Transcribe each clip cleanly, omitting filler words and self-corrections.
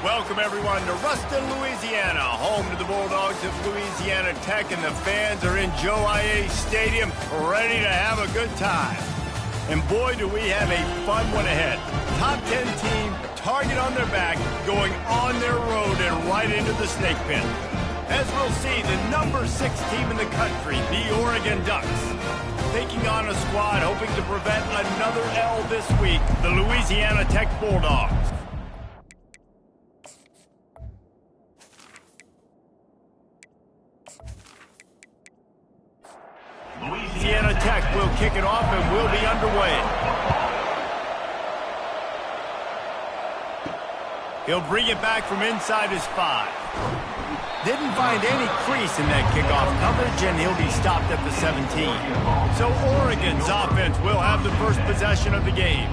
Welcome, everyone, to Ruston, Louisiana, home to the Bulldogs of Louisiana Tech, and the fans are in Joe I.A. Stadium ready to have a good time. And boy, do we have a fun one ahead. Top 10 team, target on their back, going on their road and right into the snake pit. As we'll see, the number 6 team in the country, the Oregon Ducks, taking on a squad hoping to prevent another L this week, the Louisiana Tech Bulldogs. Louisiana Tech will kick it off and will be underway. He'll bring it back from inside his 5. Didn't find any crease in that kickoff coverage, and he'll be stopped at the 17. So Oregon's offense will have the first possession of the game.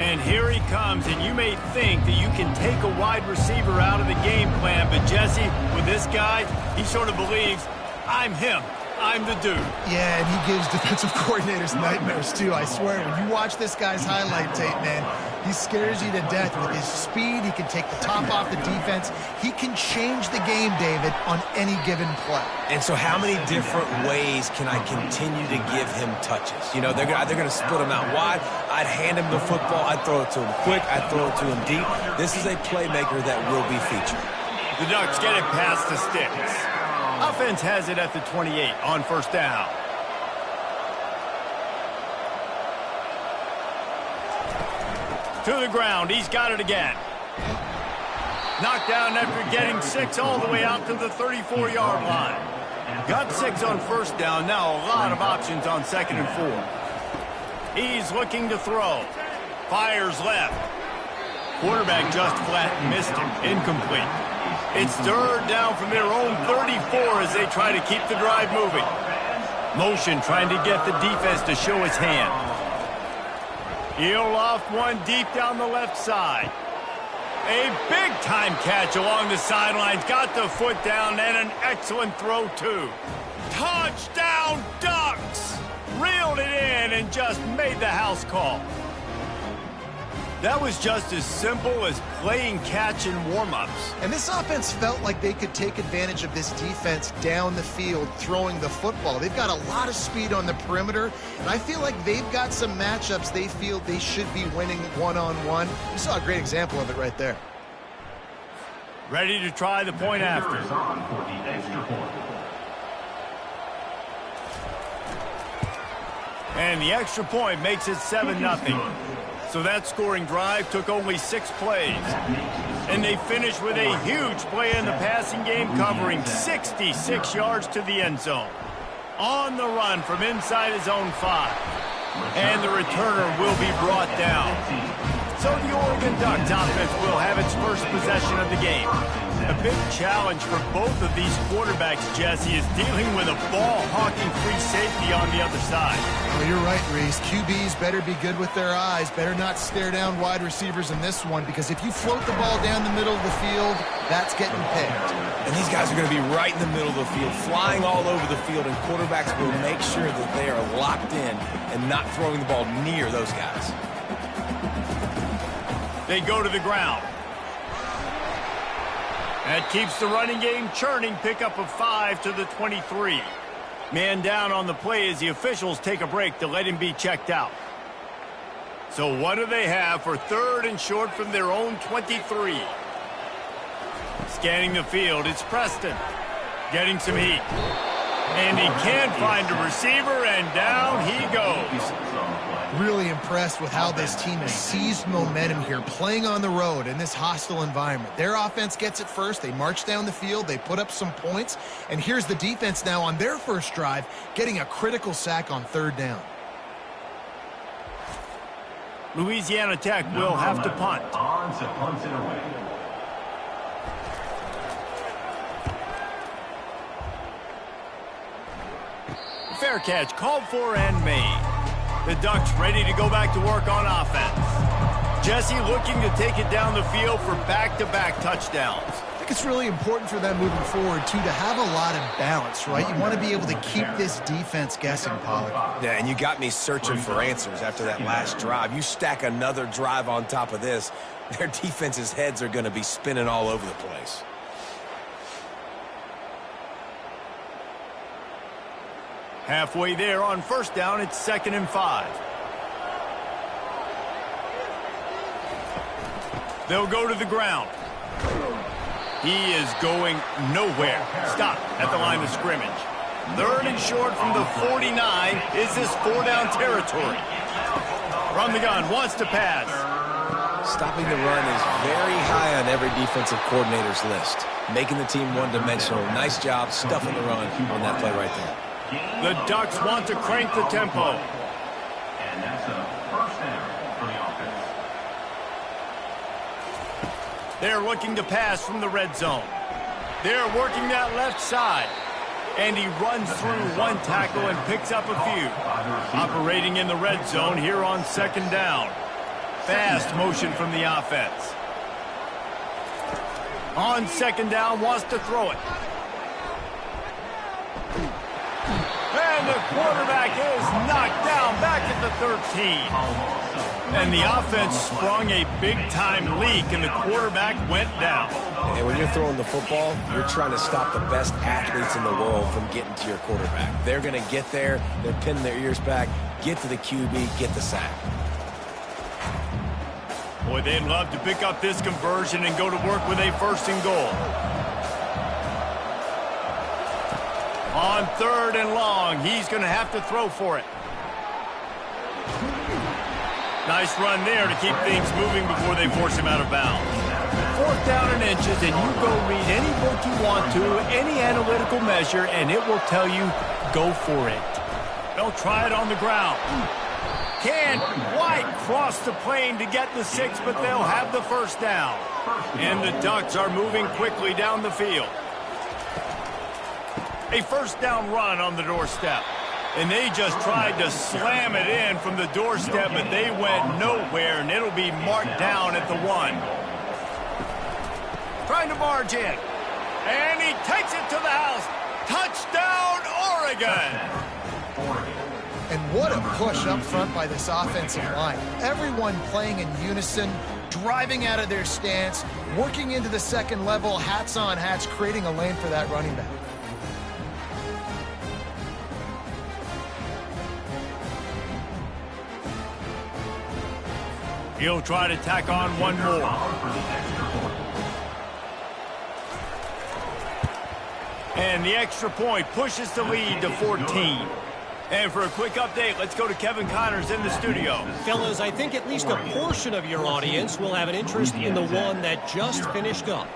And here he comes, and you may think that you can take a wide receiver out of the game plan, but Jesse, with this guy, he sort of believes, I'm him. I'm the dude. Yeah, and he gives defensive coordinators nightmares, too. I swear, when you watch this guy's highlight tape, man, he scares you to death. With his speed, he can take the top off the defense. He can change the game, David, on any given play. And so how many different ways can I continue to give him touches? You know, they're going to split him out wide. I'd hand him the football. I'd throw it to him quick. I'd throw it to him deep. This is a playmaker that will be featured. The Ducks get it past the sticks. Offense has it at the 28 on first down. To the ground. He's got it again. Knocked down after getting 6 all the way out to the 34-yard line. Got 6 on first down. Now a lot of options on 2nd and 4. He's looking to throw. Fires left. Quarterback just flat missed him. Incomplete. It's 3rd down from their own 34 as they try to keep the drive moving. Motion trying to get the defense to show his hand. He'll loft one deep down the left side. A big-time catch along the sidelines. Got the foot down and an excellent throw, too. Touchdown, Ducks! Reeled it in and just made the house call. That was just as simple as playing catch in warm-ups. And this offense felt like they could take advantage of this defense down the field throwing the football. They've got a lot of speed on the perimeter, and I feel like they've got some matchups they feel they should be winning one-on-one. You saw a great example of it right there. Ready to try the point after. And the extra point makes it 7-0. So that scoring drive took only 6 plays. And they finished with a huge play in the passing game, covering 66 yards to the end zone. On the run from inside his own 5. And the returner will be brought down. So the Oregon Ducks offense will have its first possession of the game. A big challenge for both of these quarterbacks, Jesse, is dealing with a ball-hawking free safety on the other side. Well, you're right, Reese. QBs better be good with their eyes. Better not stare down wide receivers in this one, because if you float the ball down the middle of the field, that's getting picked. And these guys are going to be right in the middle of the field, flying all over the field, and quarterbacks will make sure that they are locked in and not throwing the ball near those guys. They go to the ground. That keeps the running game churning. Pickup of 5 to the 23. Man down on the play as the officials take a break to let him be checked out. So what do they have for 3rd and short from their own 23? Scanning the field, it's Preston. Getting some heat. And he can't find a receiver, and down he goes. Really impressed with how this team has seized momentum here, playing on the road in this hostile environment. Their offense gets it first. They march down the field. They put up some points. And here's the defense now on their first drive, getting a critical sack on 3rd down. Louisiana Tech will have to punt. Fair catch called for and made. The Ducks ready to go back to work on offense. Jesse looking to take it down the field for back-to-back touchdowns. think it's really important for them moving forward, too, to have a lot of balance, right? You want to be able to keep this defense guessing, Pollard. Yeah, and you got me searching for answers after that last drive. You stack another drive on top of this, their defense's heads are going to be spinning all over the place. Halfway there on first down, it's 2nd and 5. They'll go to the ground. He is going nowhere. Stop at the line of scrimmage. 3rd and short from the 49. Is this 4-down territory? From the gun, wants to pass. Stopping the run is very high on every defensive coordinator's list. Making the team one-dimensional. Nice job stuffing the run on that play right there. The Ducks want to crank the tempo. And that's a first down for the offense. They're looking to pass from the red zone. They're working that left side. And he runs through one tackle and picks up a few. Operating in the red zone here on 2nd down. Fast motion from the offense. On 2nd down, wants to throw it. And the quarterback is knocked down back at the 13. And the offense sprung a big-time leak, and the quarterback went down. And when you're throwing the football, you're trying to stop the best athletes in the world from getting to your quarterback. They're going to get there. They're pinning their ears back, get to the QB, get the sack. Boy, they'd love to pick up this conversion and go to work with a 1st and goal. On 3rd and long, he's going to have to throw for it. Nice run there to keep things moving before they force him out of bounds. 4th down and inches, and you go read any book you want to, any analytical measure, and it will tell you, go for it. They'll try it on the ground. Can't quite cross the plane to get the 6, but they'll have the 1st down. And the Ducks are moving quickly down the field. A 1st down run on the doorstep. And they just tried to slam it in from the doorstep, but they went nowhere, and it'll be marked down at the 1. Trying to barge in. And he takes it to the house. Touchdown, Oregon! And what a push up front by this offensive line. Everyone playing in unison, driving out of their stance, working into the 2nd level, hats on hats, creating a lane for that running back. He'll try to tack on one more. And the extra point pushes the lead to 14. And for a quick update, let's go to Kevin Connors in the studio. Fellas, I think at least a portion of your audience will have an interest in the one that just finished up.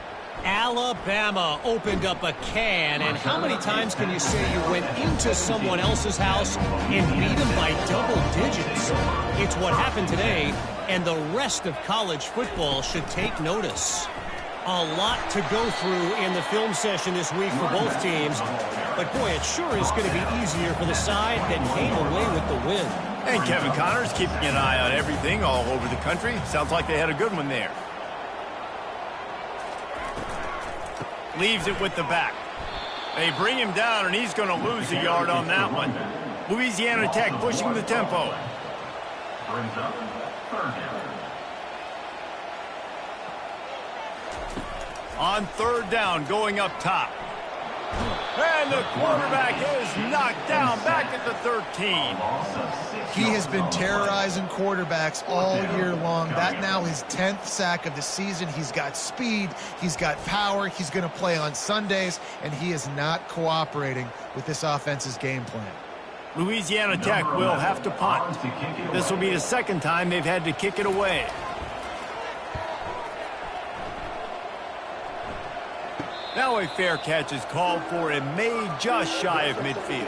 Alabama opened up a can, and how many times can you say you went into someone else's house and beat them by double digits? It's what happened today, and the rest of college football should take notice. A lot to go through in the film session this week for both teams, but boy, it sure is going to be easier for the side that came away with the win. And Kevin Connors keeping an eye on everything all over the country. Sounds like they had a good one there. Leaves it with the back. They bring him down, and he's going to lose a yard on that one. Louisiana Tech pushing the tempo. Brings up 3rd down. On 3rd down, going up top. And the quarterback is knocked down back at the 13. He has been terrorizing quarterbacks all year long. That now his 10th sack of the season. He's got speed. He's got power. He's going to play on Sundays, and he is not cooperating with this offense's game plan. Louisiana Tech will have to punt. This will be the 2nd time they've had to kick it away. Now a fair catch is called for and made just shy of midfield.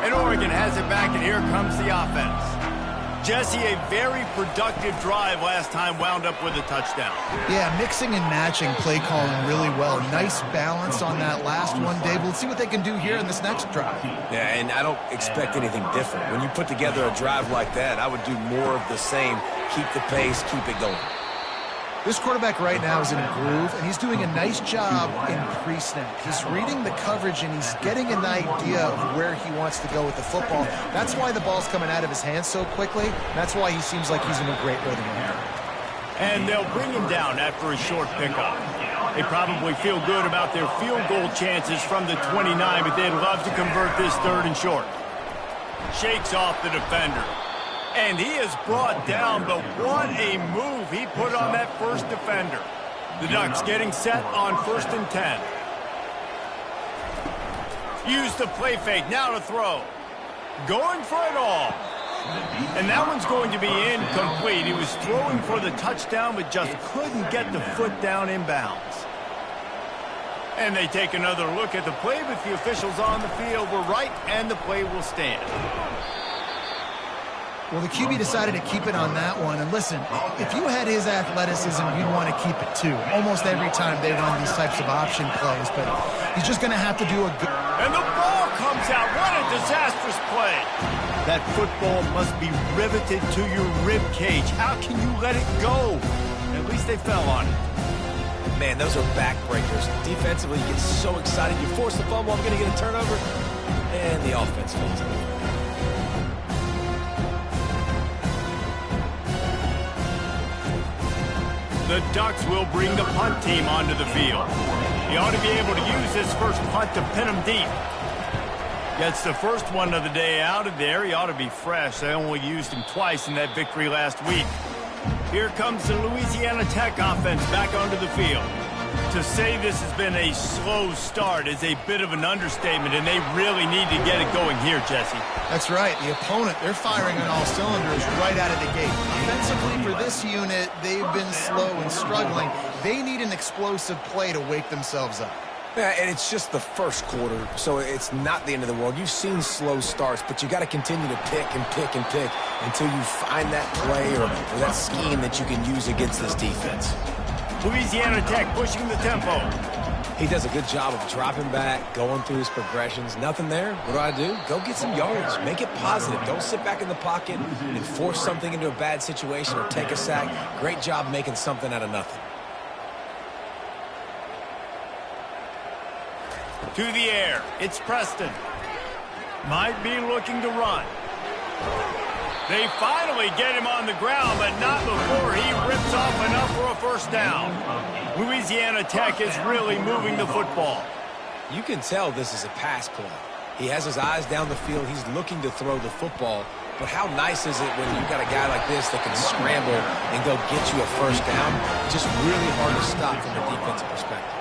And Oregon has it back, and here comes the offense. Jesse, a very productive drive last time, wound up with a touchdown. Yeah, mixing and matching play calling really well. Nice balance on that last one, Dave. We'll see what they can do here in this next drive. Yeah, and I don't expect anything different. When you put together a drive like that, I would do more of the same. Keep the pace, keep it going. This quarterback right now is in a groove, and he's doing a nice job in pre-snap. He's reading the coverage, and he's getting an idea of where he wants to go with the football. That's why the ball's coming out of his hands so quickly. That's why he seems like he's in a great rhythm right now. And they'll bring him down after a short pickup. They probably feel good about their field goal chances from the 29, but they'd love to convert this 3rd and short. Shakes off the defender. And he is brought down, but what a move he put on that first defender. The Ducks getting set on 1st and 10. Use the play fake, now to throw. Going for it all. And that one's going to be incomplete. He was throwing for the touchdown, but just couldn't get the foot down inbounds. And they take another look at the play, but the officials on the field were right, and the play will stand. Well, the QB decided to keep it on that one. And listen, if you had his athleticism, you'd want to keep it too. Almost every time they run these types of option plays. But he's just going to have to do a good... And the ball comes out. What a disastrous play. That football must be riveted to your rib cage. How can you let it go? At least they fell on it. Man, those are backbreakers. Defensively, you get so excited. You force the fumble, I'm going to get a turnover. And the offense falls over. The Ducks will bring the punt team onto the field. He ought to be able to use his first punt to pin him deep. Gets the first one of the day out of there. He ought to be fresh. They only used him twice in that victory last week. Here comes the Louisiana Tech offense back onto the field. To say this has been a slow start is a bit of an understatement, and they really need to get it going here, Jesse. That's right. The opponent, they're firing on all cylinders right out of the gate. Offensively, for this unit, they've been slow and struggling. They need an explosive play to wake themselves up. Yeah, and it's just the first quarter, so it's not the end of the world. You've seen slow starts, but you got to continue to pick and pick and pick until you find that play or that scheme that you can use against this defense. Louisiana Tech pushing the tempo. He does a good job of dropping back, going through his progressions. Nothing there. What do? Go get some yards. Make it positive. Don't sit back in the pocket and force something into a bad situation or take a sack. Great job making something out of nothing. To the air. It's Preston. Might be looking to run. They finally get him on the ground, but not before he rips off enough for a first down. Louisiana Tech is really moving the football. You can tell this is a pass play. He has his eyes down the field. He's looking to throw the football. But how nice is it when you've got a guy like this that can scramble and go get you a first down? Just really hard to stop from a defensive perspective.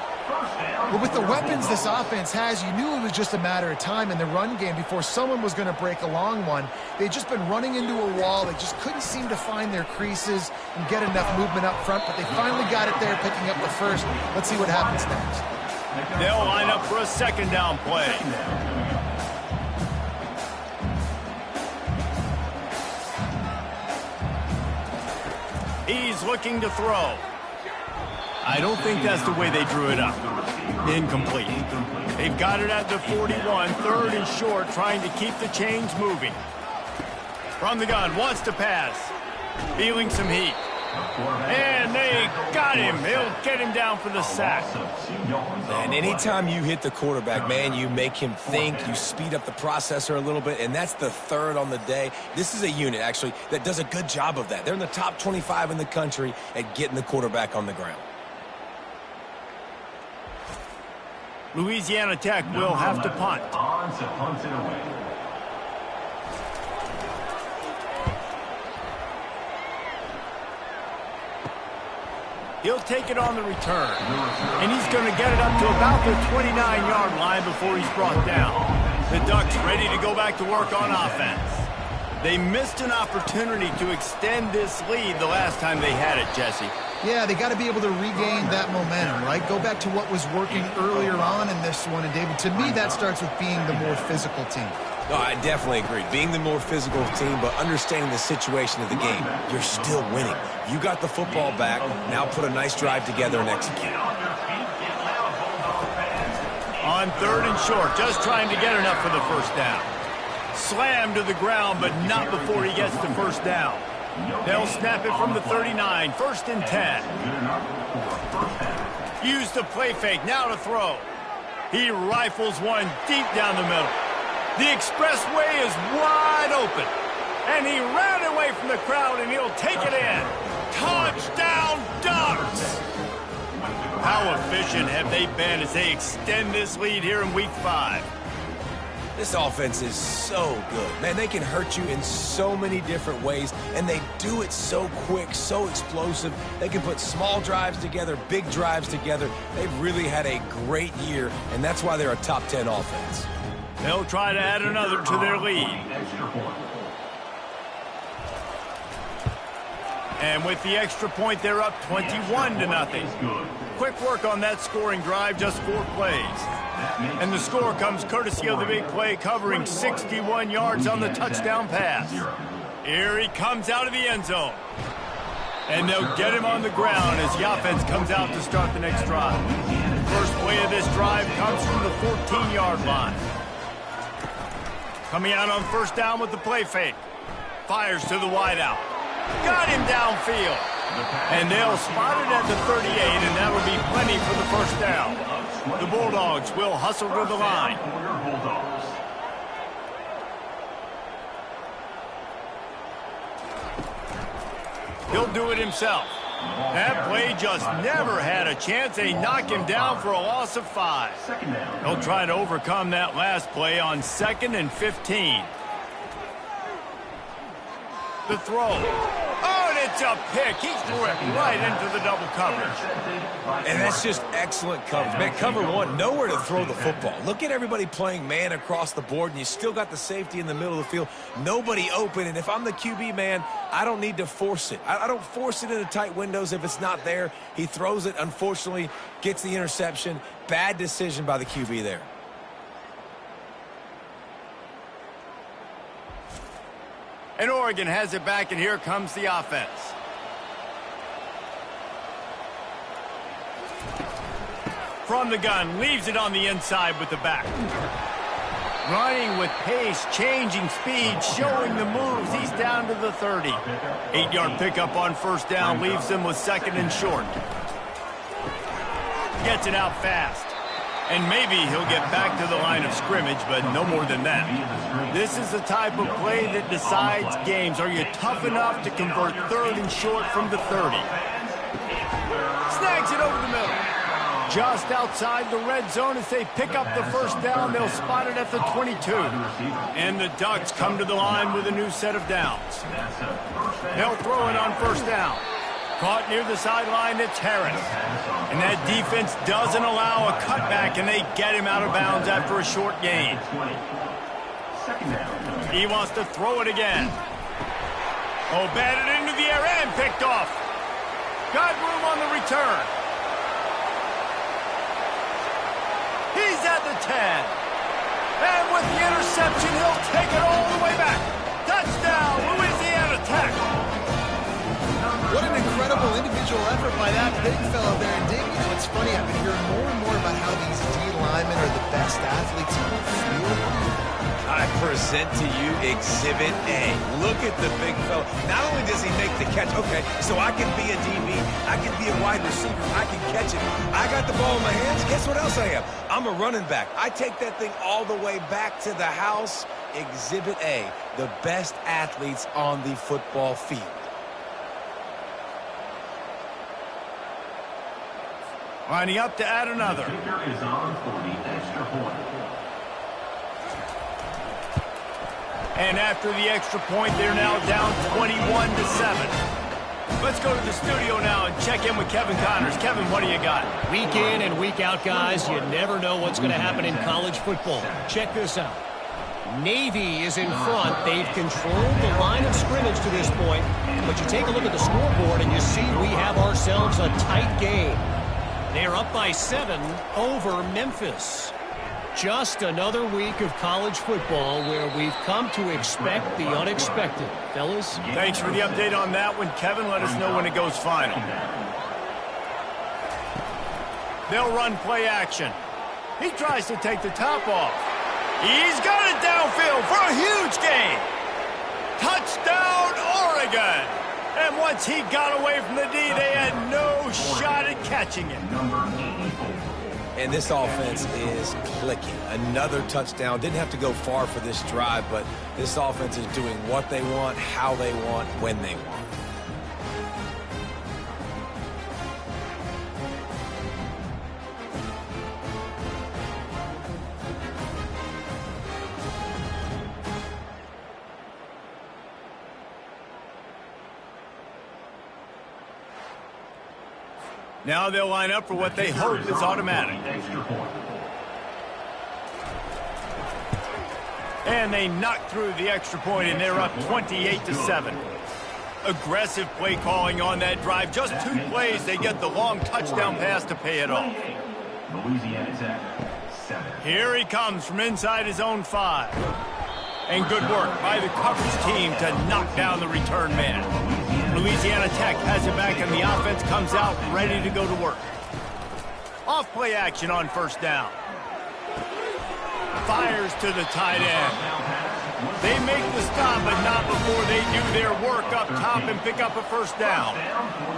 But with the weapons this offense has, you knew it was just a matter of time in the run game before someone was going to break a long one. They'd just been running into a wall. They just couldn't seem to find their creases and get enough movement up front, but they finally got it there, picking up the first. Let's see what happens next. They'll line up for a second down play. He's looking to throw. I don't think that's the way they drew it up. Incomplete. They've got it at the 41, 3rd and short, trying to keep the chains moving. From the gun, wants to pass. Feeling some heat. And they got him. He'll get him down for the sack. And anytime you hit the quarterback, man, you make him think, you speed up the processor a little bit, and that's the 3rd on the day. This is a unit, actually, that does a good job of that. They're in the top 25 in the country at getting the quarterback on the ground. Louisiana Tech will have to punt. He'll take it on the return. And he's going to get it up to about the 29-yard line before he's brought down. The Ducks ready to go back to work on offense. They missed an opportunity to extend this lead the last time they had it, Jesse. Yeah, they got to be able to regain that momentum, right? Go back to what was working earlier on in this one. And, David, to me, that starts with being the more physical team. No, I definitely agree. Being the more physical team, but understanding the situation of the game, you're still winning. You got the football back. Now put a nice drive together and execute. On 3rd and short, just trying to get enough for the first down. Slammed to the ground, but not before he gets the first down. They'll snap it from the 39, 1st and 10. Use the play fake, now to throw. He rifles one deep down the middle. The expressway is wide open. And he ran away from the crowd, and he'll take it in. Touchdown, Ducks! How efficient have they been as they extend this lead here in Week 5? This offense is so good. Man, they can hurt you in so many different ways, and they do it so quick, so explosive. They can put small drives together, big drives together. They've really had a great year, and that's why they're a top 10 offense. They'll try to add another to their lead. And with the extra point, they're up 21-0. Quick work on that scoring drive, just 4 plays. And the score comes courtesy of the big play, covering 61 yards on the touchdown pass. Here he comes out of the end zone. And they'll get him on the ground as the offense comes out to start the next drive. First play of this drive comes from the 14-yard line. Coming out on 1st down with the play fake. Fires to the wideout. Got him downfield. And they'll spot it at the 38, and that'll be plenty for the 1st down. The Bulldogs will hustle to the line. He'll do it himself. That play just never had a chance. They knock him down for a loss of 5. He'll try to overcome that last play on 2nd and 15. The throw. Oh, and it's a pick. He threw it right into the double coverage. And that's just excellent coverage. Man, cover 1, nowhere to throw the football. Look at everybody playing man across the board, and you still got the safety in the middle of the field. Nobody open, and if I'm the QB, man, I don't need to force it. I don't force it into tight windows if it's not there. He throws it, unfortunately, gets the interception. Bad decision by the QB there. And Oregon has it back, and here comes the offense. From the gun, leaves it on the inside with the back. Running with pace, changing speed, showing the moves. He's down to the 30. 8-yard pickup on 1st down, leaves him with 2nd and short. Gets it out fast. And maybe he'll get back to the line of scrimmage, but no more than that. This is the type of play that decides games. Are you tough enough to convert 3rd and short from the 30? Snags it over the middle. Just outside the red zone as they pick up the 1st down. They'll spot it at the 22. And the Ducks come to the line with a new set of downs. They'll throw it on 1st down. Caught near the sideline, it's Harris. And that defense doesn't allow a cutback, and they get him out of bounds after a short gain. He wants to throw it again. Oh, batted into the air and picked off. Got room on the return. He's at the 10. And with the interception, he'll take it all the way back. Touchdown, Louisiana Tech. What an incredible individual effort by that big fella there. And Dave, you know, it's funny, I've been hearing more and more about how these D linemen are the best athletes in the field. I present to you Exhibit A. Look at the big fella. Not only does he make the catch, okay, so I can be a DB, I can be a wide receiver, I can catch it. I got the ball in my hands, guess what else I am? I'm a running back. I take that thing all the way back to the house. Exhibit A, the best athletes on the football field. Lining up to add another. Kicker is on for the extra point. And after the extra point, they're now down 21-7. Let's go to the studio now and check in with Kevin Connors. Kevin, what do you got? Week in and week out, guys, you never know what's going to happen in college football. Check this out. Navy is in front. They've controlled the line of scrimmage to this point. But you take a look at the scoreboard and you see we have ourselves a tight game. They're up by 7 over Memphis. Just another week of college football where we've come to expect the unexpected. Fellas? Thanks for the update on that one, Kevin. Let us know when it goes final. They'll run play action. He tries to take the top off. He's got it downfield for a huge gain. Touchdown, Oregon. And once he got away from the D, they had no shot at catching it. And this offense is clicking. Another touchdown. Didn't have to go far for this drive, but this offense is doing what they want, how they want, when they want. Now they'll line up for what they hope is automatic. And they knock through the extra point, and they're up 28-7. Aggressive play calling on that drive. Just 2 plays, they get the long touchdown pass to pay it off. Here he comes from inside his own 5. And good work by the coverage team to knock down the return man. Louisiana Tech has it back, and the offense comes out ready to go to work. Off play action on first down. Fires to the tight end. They make the stop, but not before they do their work up top and pick up a first down.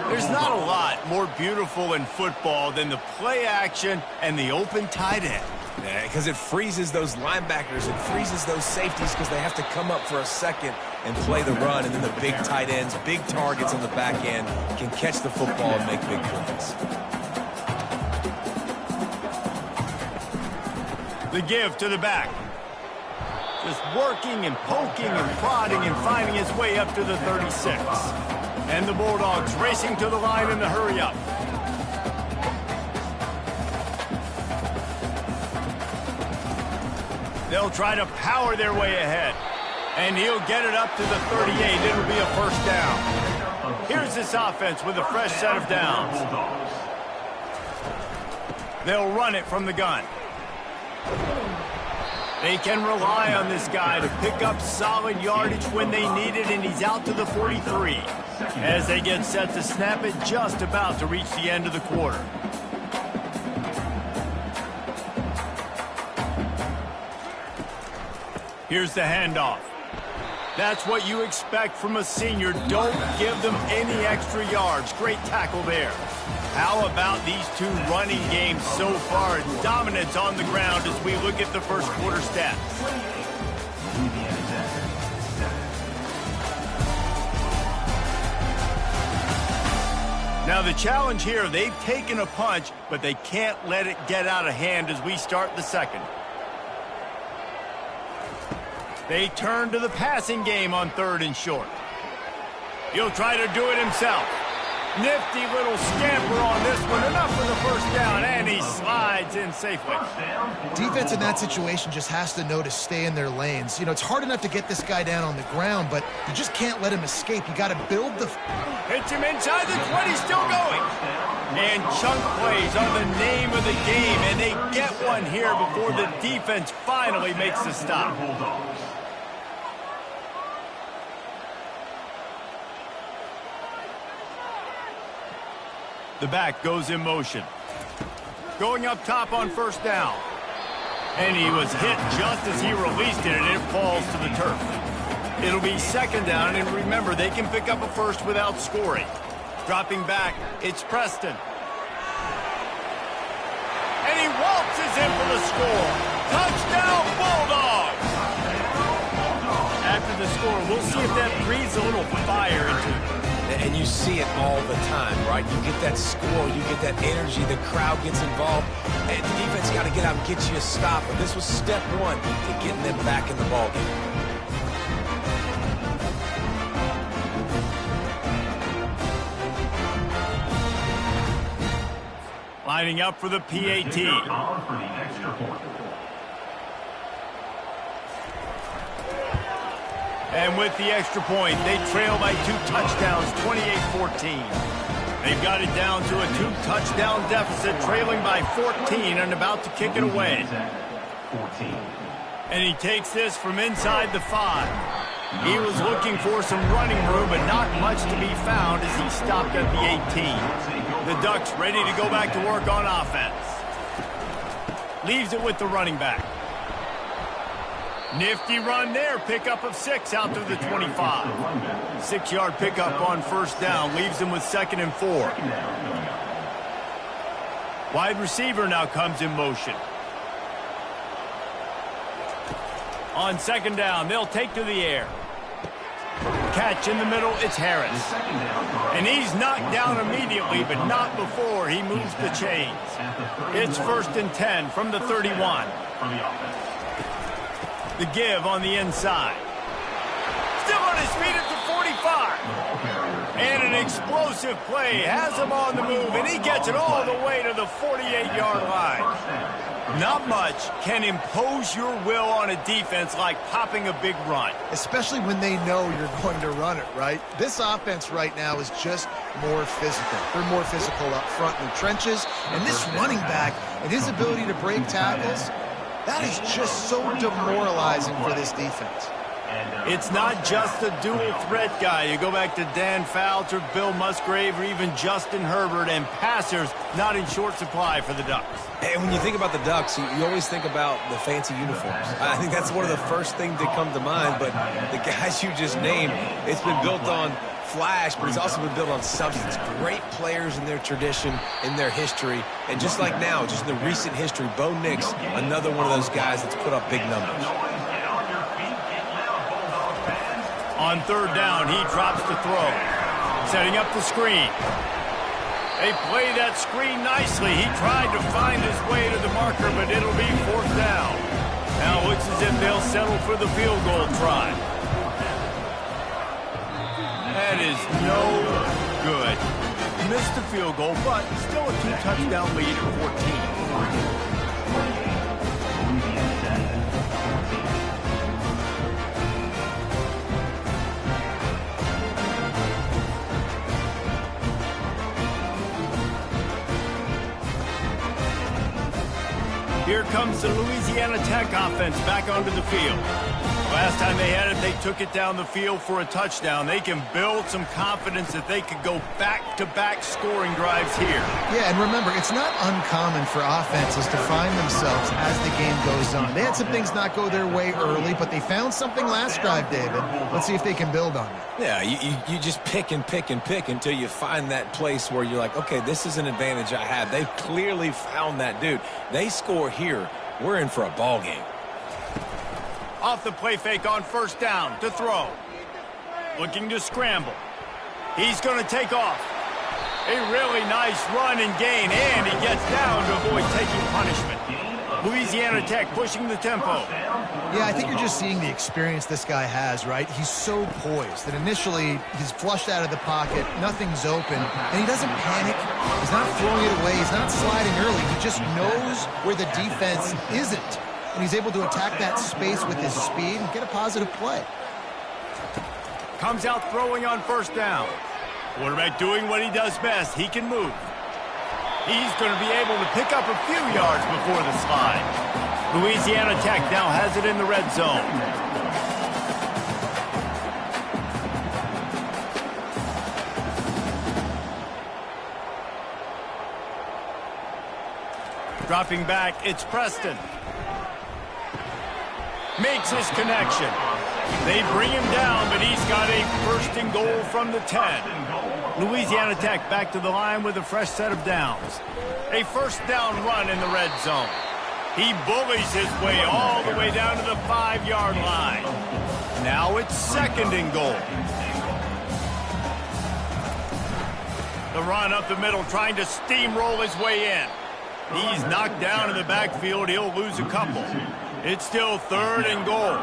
There's not a lot more beautiful in football than the play action and the open tight end. Yeah, because it freezes those linebackers, it freezes those safeties because they have to come up for a second and play the run, and then the big tight ends, big targets on the back end can catch the football and make big plays. The give to the back. Just working and poking and prodding and finding his way up to the 36. And the Bulldogs racing to the line in the hurry up. They'll try to power their way ahead. And he'll get it up to the 38. It'll be a first down. Here's this offense with a fresh set of downs. They'll run it from the gun. They can rely on this guy to pick up solid yardage when they need it, and he's out to the 43. As they get set to snap it, just about to reach the end of the quarter. Here's the handoff. That's what you expect from a senior. Don't give them any extra yards. Great tackle there. How about these 2 running games so far? Dominance on the ground as we look at the first quarter stats. Now the challenge here, they've taken a punch, but they can't let it get out of hand as we start the second. They turn to the passing game on 3rd and short. He'll try to do it himself. Nifty little scamper on this one. Enough for the first down, and he slides in safely. Defense in that situation just has to know to stay in their lanes. You know, it's hard enough to get this guy down on the ground, but you just can't let him escape. You got to build the... Hits him inside the 20, still going. And chunk plays are the name of the game, and they get one here before the defense finally makes the stop. The back goes in motion. Going up top on first down. And he was hit just as he released it, and it falls to the turf. It'll be second down, and remember, they can pick up a first without scoring. Dropping back, it's Preston. And he waltzes in for the score. Touchdown, Bulldogs! After the score, we'll see if that breathes a little fire into it. And you see it all the time, right? You get that score, you get that energy, the crowd gets involved, and the defense got to get out and get you a stop. And this was step 1 to getting them back in the ballgame. Lining up for the PAT. And with the extra point, they trail by 2 touchdowns, 28-14. They've got it down to a 2-touchdown deficit, trailing by 14 and about to kick it away. And he takes this from inside the 5. He was looking for some running room, but not much to be found as he stopped at the 18. The Ducks ready to go back to work on offense. Leaves it with the running back. Nifty run there. Pickup of 6 out to the 25. 6-yard pickup on first down. Leaves them with 2nd and 4. Wide receiver now comes in motion. On 2nd down, they'll take to the air. Catch in the middle, it's Harris. And he's knocked down immediately, but not before he moves the chains. It's 1st and 10 from the 31. The give on the inside. Still on his feet at the 45. And an explosive play has him on the move, and he gets it all the way to the 48-yard line. Not much can impose your will on a defense like popping a big run. Especially when they know you're going to run it, right? This offense right now is just more physical. They're more physical up front in the trenches. And this running back and his ability to break tackles, that is just so demoralizing for this defense. It's not just a dual threat guy. You go back to Dan Fouts or Bill Musgrave or even Justin Herbert, and passers not in short supply for the Ducks. And when you think about the Ducks, you always think about the fancy uniforms. I think that's one of the first things that come to mind, but the guys you just named, it's been built on flash, but it's also been built on substance. Great players in their tradition, in their history, and just like now, just in the recent history, Bo Nix, another one of those guys that's put up big numbers. On 3rd down, he drops the throw. Setting up the screen. They play that screen nicely. He tried to find his way to the marker, but it'll be 4th down. Now it looks as if they'll settle for the field goal try. That is no good. Missed the field goal, but still a 2-touchdown lead at 14. Here comes the Louisiana Tech offense back onto the field. Last time they had it, they took it down the field for a touchdown. They can build some confidence that they could go back-to-back scoring drives here. Yeah, and remember, it's not uncommon for offenses to find themselves as the game goes on. They had some things not go their way early, but they found something last drive, David. Let's see if they can build on it. Yeah, you just pick and pick and pick until you find that place where you're like, okay, this is an advantage I have. They've clearly found that, dude. They score here, we're in for a ball game. Off the play fake on 1st down to throw. Looking to scramble. He's going to take off. A really nice run and gain, and he gets down to avoid taking punishment. Louisiana Tech pushing the tempo. Yeah, I think you're just seeing the experience this guy has, right? He's so poised that initially he's flushed out of the pocket, nothing's open, and he doesn't panic. He's not throwing it away. He's not sliding early. He just knows where the defense isn't. And he's able to attack that space with his speed and get a positive play. Comes out throwing on 1st down. Quarterback doing what he does best. He can move. He's going to be able to pick up a few yards before the slide. Louisiana Tech now has it in the red zone. Dropping back, it's Preston. Makes his connection. They bring him down, but he's got a 1st and goal from the 10. Louisiana Tech back to the line with a fresh set of downs. A 1st down run in the red zone. He bullies his way all the way down to the 5-yard line. Now it's 2nd and goal. The run up the middle, trying to steamroll his way in. He's knocked down in the backfield. He'll lose a couple. It's still 3rd and goal.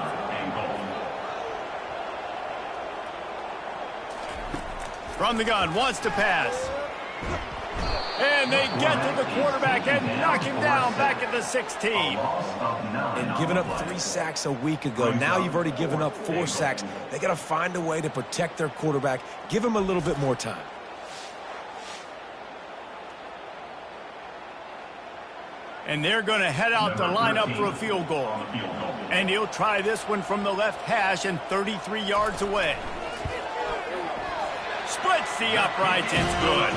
From the gun, wants to pass. And they get to the quarterback and knock him down back at the 16. And giving up 3 sacks a week ago. Now you've already given up 4 sacks. They got to find a way to protect their quarterback. Give him a little bit more time. And they're going to head out to line up for a field goal. And he'll try this one from the left hash and 33 yards away. Splits the uprights. It's good.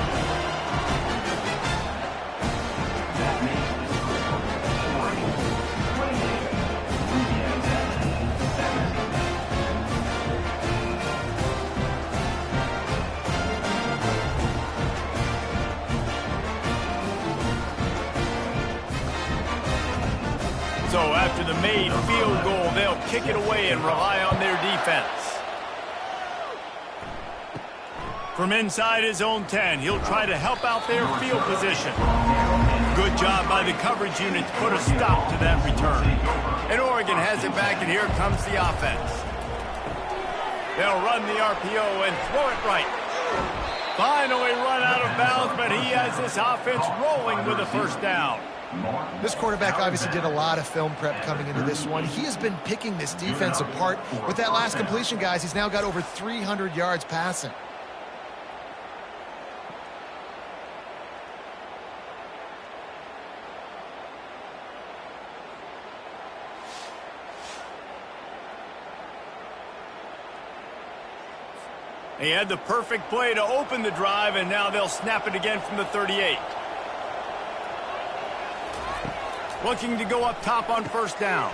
the made field goal. They'll kick it away and rely on their defense. From inside his own 10, he'll try to help out their field position. Good job by the coverage unit to put a stop to that return. And Oregon has it back, and here comes the offense. They'll run the RPO and throw it right. Finally run out of bounds, but he has this offense rolling with a first down. This quarterback obviously did a lot of film prep coming into this one. He has been picking this defense apart. With that last completion, guys, he's now got over 300 yards passing. He had the perfect play to open the drive, and now they'll snap it again from the 38. Looking to go up top on first down.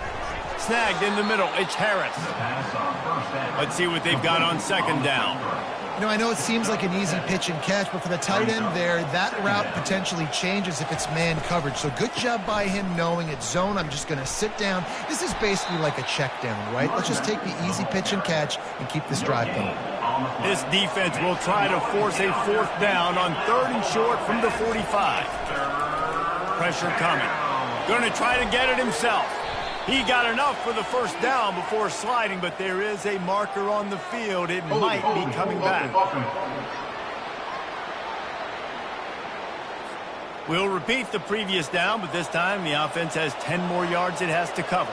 Snagged in the middle. It's Harris. Let's see what they've got on second down. You know, I know it seems like an easy pitch and catch, but for the tight end there, that route potentially changes if it's man coverage. So good job by him knowing it's zone. I'm just going to sit down. This is basically like a check down, right? Let's just take the easy pitch and catch and keep this drive going. This defense will try to force a fourth down on 3rd and short from the 45. Pressure coming. Going to try to get it himself. He got enough for the first down before sliding, but there is a marker on the field. It might be coming back. We'll repeat the previous down, but this time the offense has 10 more yards it has to cover.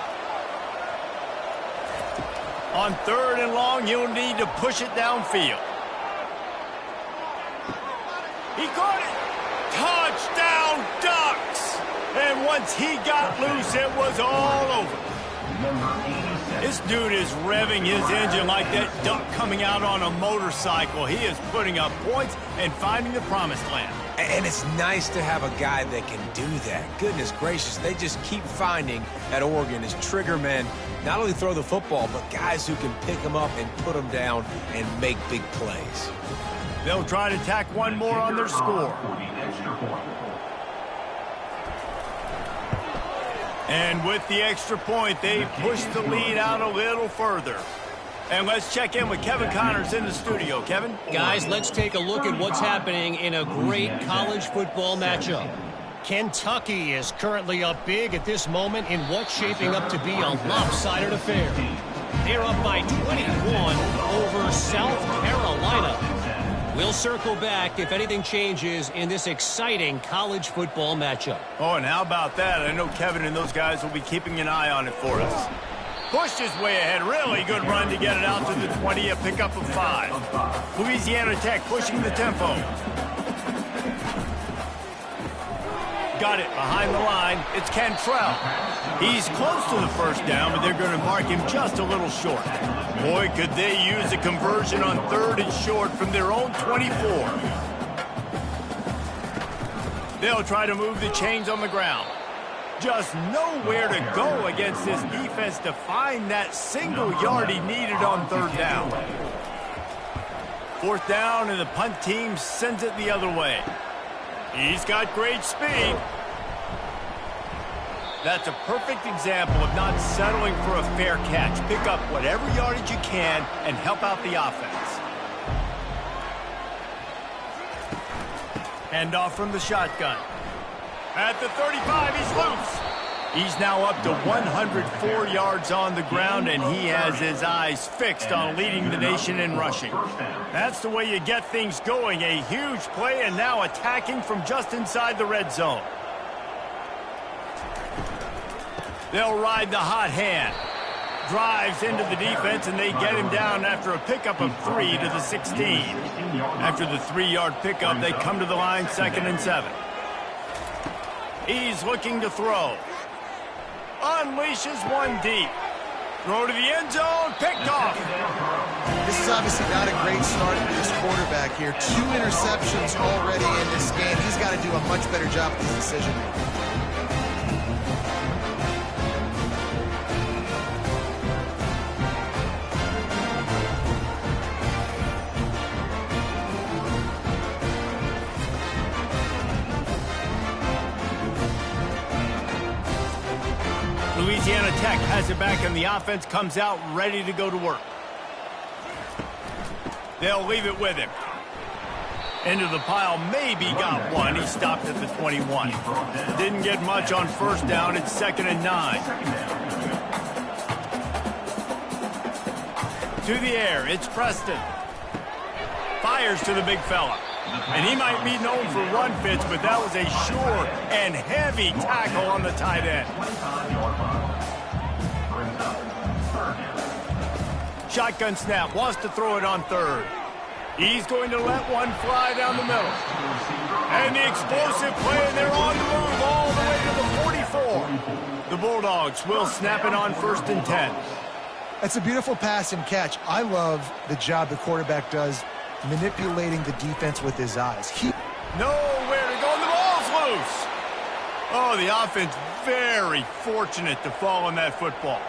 On 3rd and long, you'll need to push it downfield. He caught it. Touchdown, Ducks! And once he got loose, it was all over. This dude is revving his engine like that duck coming out on a motorcycle. He is putting up points and finding the promised land. And it's nice to have a guy that can do that. Goodness gracious, they just keep finding at Oregon as trigger men, not only throw the football, but guys who can pick them up and put them down and make big plays. They'll try to tack one more on their score. And with the extra point, they push the lead out a little further. And let's check in with Kevin Connors in the studio. Kevin? Guys, let's take a look at what's happening in a great college football matchup. Kentucky is currently up big at this moment in what's shaping up to be a lopsided affair. They're up by 21 over South Carolina. We'll circle back if anything changes in this exciting college football matchup. Oh, and how about that? I know Kevin and those guys will be keeping an eye on it for us. Pushed his way ahead. Really good run to get it out to the 20, a pickup of 5. Louisiana Tech pushing the tempo. Got it behind the line. It's Cantrell. He's close to the first down, but they're going to mark him just a little short. Boy, could they use a conversion on 3rd and short from their own 24. They'll try to move the chains on the ground. Just nowhere to go against this defense to find that single yard he needed on 3rd down. 4th down, and the punt team sends it the other way. He's got great speed. That's a perfect example of not settling for a fair catch. Pick up whatever yardage you can and help out the offense. Handoff from the shotgun. At the 35, he's loose. He's now up to 104 yards on the ground, and he has his eyes fixed on leading the nation in rushing. That's the way you get things going. A huge play, and now attacking from just inside the red zone. They'll ride the hot hand. Drives into the defense, and they get him down after a pickup of 3 to the 16. After the 3-yard pickup, they come to the line 2nd and 7. He's looking to throw. Unleashes one deep. Throw to the end zone. Picked off. This is obviously not a great start for this quarterback here. 2 interceptions already in this game. He's got to do a much better job with his decision making. Louisiana Tech has it back, and the offense comes out ready to go to work. They'll leave it with him. Into the pile, maybe got one. He stopped at the 21. Didn't get much on first down. It's 2nd and 9. To the air, it's Preston. Fires to the big fella. And he might be known for run fits, but that was a sure and heavy tackle on the tight end. Shotgun snap, wants to throw it on 3rd. He's going to let one fly down the middle. And the explosive play, and they're on the move all the way to the 44. The Bulldogs will snap it on 1st and 10. That's a beautiful pass and catch. I love the job the quarterback does manipulating the defense with his eyes. Nowhere to go, and the ball's loose. Oh, the offense very fortunate to fall on that football.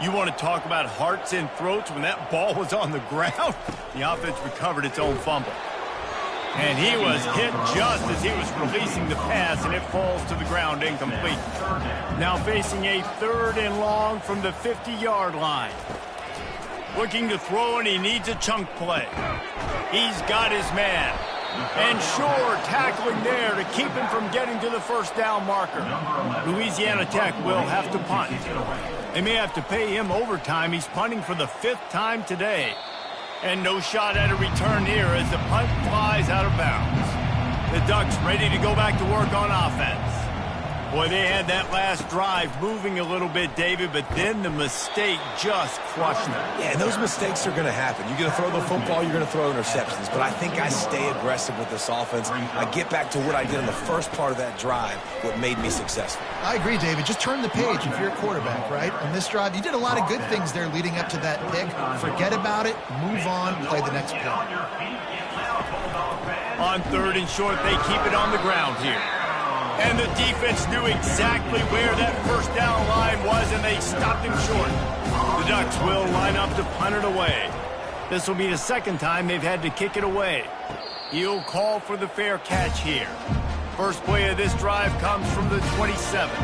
You want to talk about hearts and throats when that ball was on the ground? The offense recovered its own fumble. And he was hit just as he was releasing the pass, and it falls to the ground incomplete. Now facing a 3rd and long from the 50-yard line. Looking to throw, and he needs a chunk play. He's got his man. And sure, tackling there to keep him from getting to the 1st down marker. Louisiana Tech will have to punt. They may have to pay him overtime. He's punting for the 5th time today. And no shot at a return here as the punt flies out of bounds. The Ducks ready to go back to work on offense. Boy, they had that last drive moving a little bit, David, but then the mistake just crushed them. Yeah, and those mistakes are going to happen. You're going to throw the football, you're going to throw interceptions. But I think I stay aggressive with this offense. I get back to what I did in the first part of that drive, what made me successful. I agree, David. Just turn the page if you're a quarterback, right? On this drive, you did a lot of good things there leading up to that pick. Forget about it, move on, play the next play. On 3rd and short, they keep it on the ground here. And the defense knew exactly where that 1st down line was, and they stopped him short. The Ducks will line up to punt it away. This will be the 2nd time they've had to kick it away. He'll call for the fair catch here. First play of this drive comes from the 27.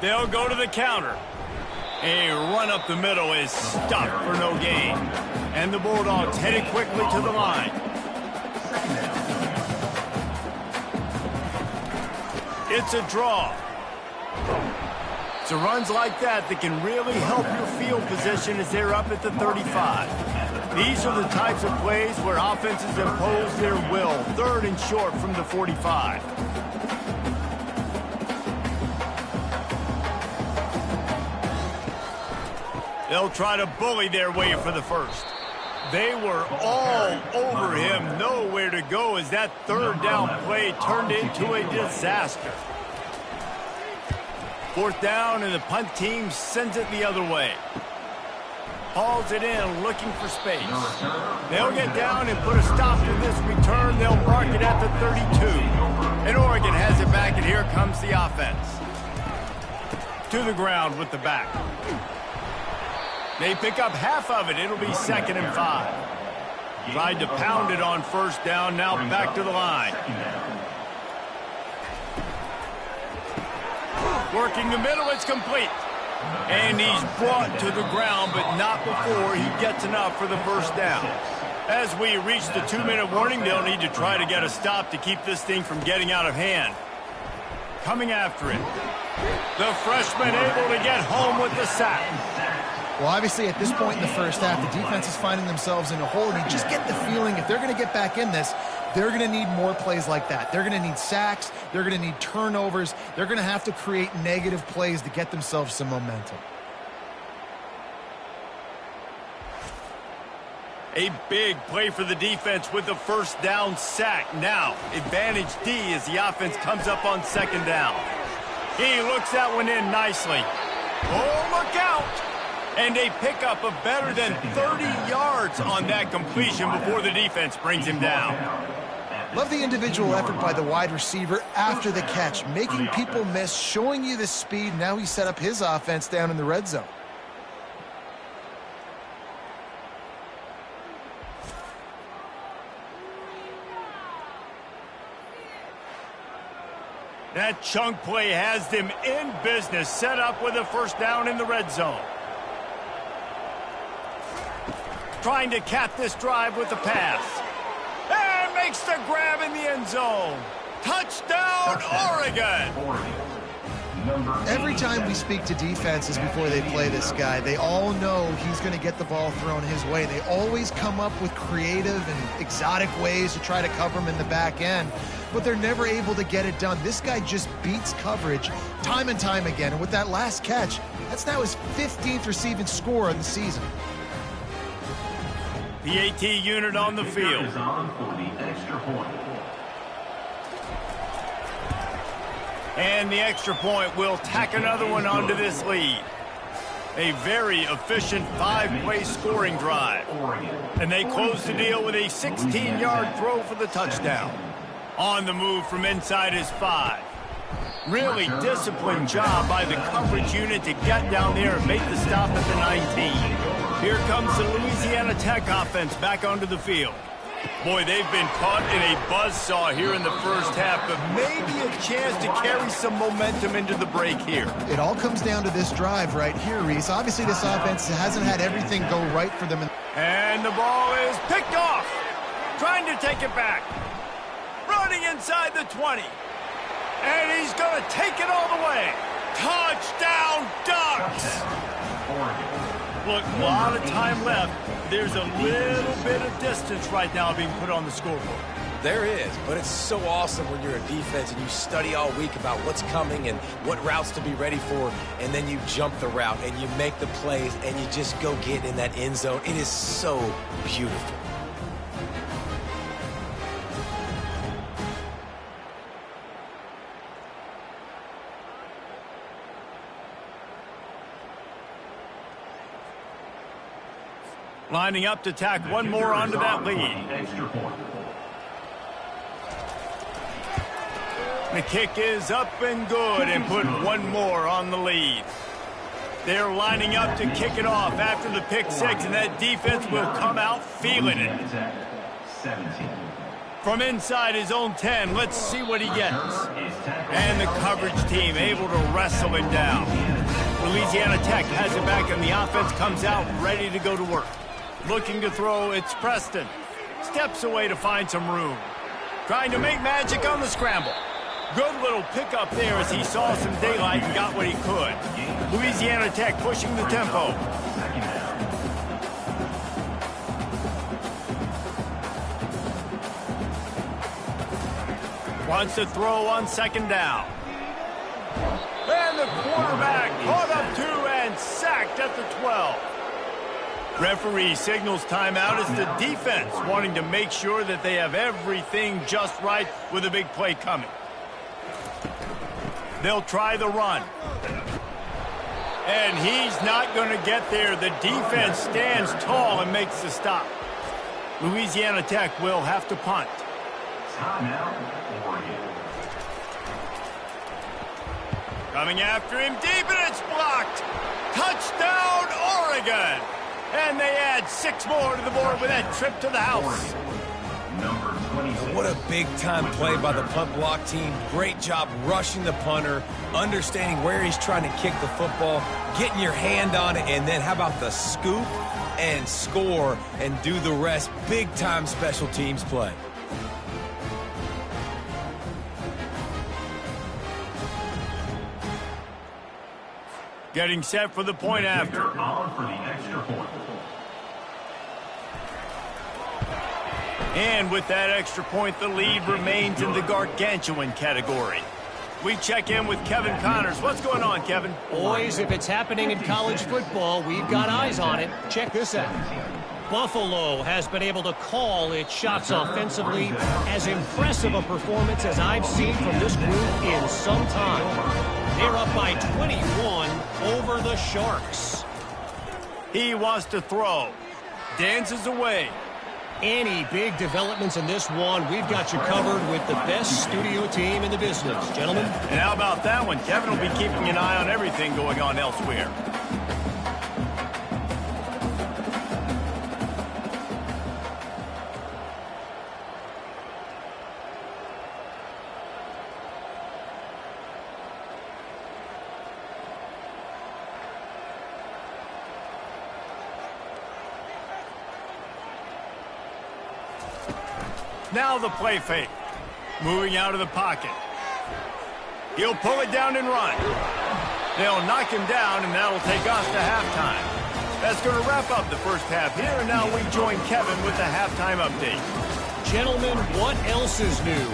They'll go to the counter. A run up the middle is stopped for no gain. And the Bulldogs headed quickly to the line. It's a draw. So runs like that can really help your field position as they're up at the 35. These are the types of plays where offenses impose their will. 3rd and short from the 45. They'll try to bully their way for the 1st. They were all over him, nowhere to go as that 3rd down play turned into a disaster. 4th down, and the punt team sends it the other way. Hauls it in, looking for space. They'll get down and put a stop to this return. They'll mark it at the 32. And Oregon has it back, and here comes the offense. To the ground with the back. They pick up half of it. It'll be 2nd and 5. Tried to pound it on 1st down. Now back to the line. Working the middle. It's complete. And he's brought to the ground, but not before he gets enough for the 1st down. As we reach the 2-minute warning, they'll need to try to get a stop to keep this thing from getting out of hand. Coming after it. The freshman able to get home with the sack. Well, obviously, at this point in the 1st half, the defense is finding themselves in a hole, and you just get the feeling if they're going to get back in this, they're going to need more plays like that. They're going to need sacks. They're going to need turnovers. They're going to have to create negative plays to get themselves some momentum. A big play for the defense with the 1st down sack. Now, advantage D as the offense comes up on 2nd down. He looks that one in nicely. Oh, look out! And a pickup of better than 30 yards on that completion before the defense brings him down. Love the individual effort by the wide receiver after the catch, making people miss, showing you the speed. Now he set up his offense down in the red zone. That chunk play has them in business, set up with a first down in the red zone. Trying to cap this drive with the pass. And makes the grab in the end zone. Touchdown, Oregon! Every time we speak to defenses before they play this guy, they all know he's going to get the ball thrown his way. They always come up with creative and exotic ways to try to cover him in the back end, but they're never able to get it done. This guy just beats coverage time and time again, and with that last catch, that's now his 15th receiving score of the season. The AT unit on the field. Is on for the extra point. And the extra point will tack another one onto this lead. A very efficient 5-play scoring drive. And they close the deal with a 16-yard throw for the touchdown. On the move from inside his 5. Really disciplined job by the coverage unit to get down there and make the stop at the 19. Here comes the Louisiana Tech offense back onto the field. Boy, they've been caught in a buzzsaw here in the first half, but maybe a chance to carry some momentum into the break here. It all comes down to this drive right here, Reese. Obviously, this offense hasn't had everything go right for them. And the ball is picked off. Trying to take it back. Running inside the 20. And he's going to take it all the way. Touchdown, Ducks! Look, a lot of time left. There's a little bit of distance right now being put on the scoreboard. There is, but it's so awesome when you're a defense and you study all week about what's coming and what routes to be ready for, and then you jump the route and you make the plays and you just go get in that end zone. It is so beautiful. Lining up to tack one more onto that lead. The kick is up and good and put one more on the lead. They're lining up to kick it off after the pick six, and that defense will come out feeling it. From inside his own 10, let's see what he gets. And the coverage team able to wrestle him down. Louisiana Tech has it back, and the offense comes out ready to go to work. Looking to throw, it's Preston. Steps away to find some room. Trying to make magic on the scramble. Good little pickup there as he saw some daylight and got what he could. Louisiana Tech pushing the tempo. Wants to throw on second down. And the quarterback caught up to and sacked at the 12. Referee signals timeout as the defense wanting to make sure that they have everything just right with a big play coming. They'll try the run. And he's not going to get there. The defense stands tall and makes the stop. Louisiana Tech will have to punt. Coming after him deep, and it's blocked. Touchdown, Oregon. And they add 6 more to the board with that trip to the house. What a big-time play by the punt block team. Great job rushing the punter, understanding where he's trying to kick the football, getting your hand on it, and then how about the scoop and score and do the rest. Big-time special teams play. Getting set for the point after. And with that extra point, the lead remains in the gargantuan category. We check in with Kevin Connors. What's going on, Kevin? Boys, if it's happening in college football, we've got eyes on it. Check this out. Buffalo has been able to call its shots offensively. As impressive a performance as I've seen from this group in some time. They're up by 21 over the Sharks. He wants to throw. Dances away. Any big developments in this one, we've got you covered with the best studio team in the business, gentlemen. And how about that one? Kevin will be keeping an eye on everything going on elsewhere. Now the play fake. Moving out of the pocket. He'll pull it down and run. They'll knock him down, and that'll take us to halftime. That's going to wrap up the first half here, and now we join Kevin with the halftime update. Gentlemen, what else is new?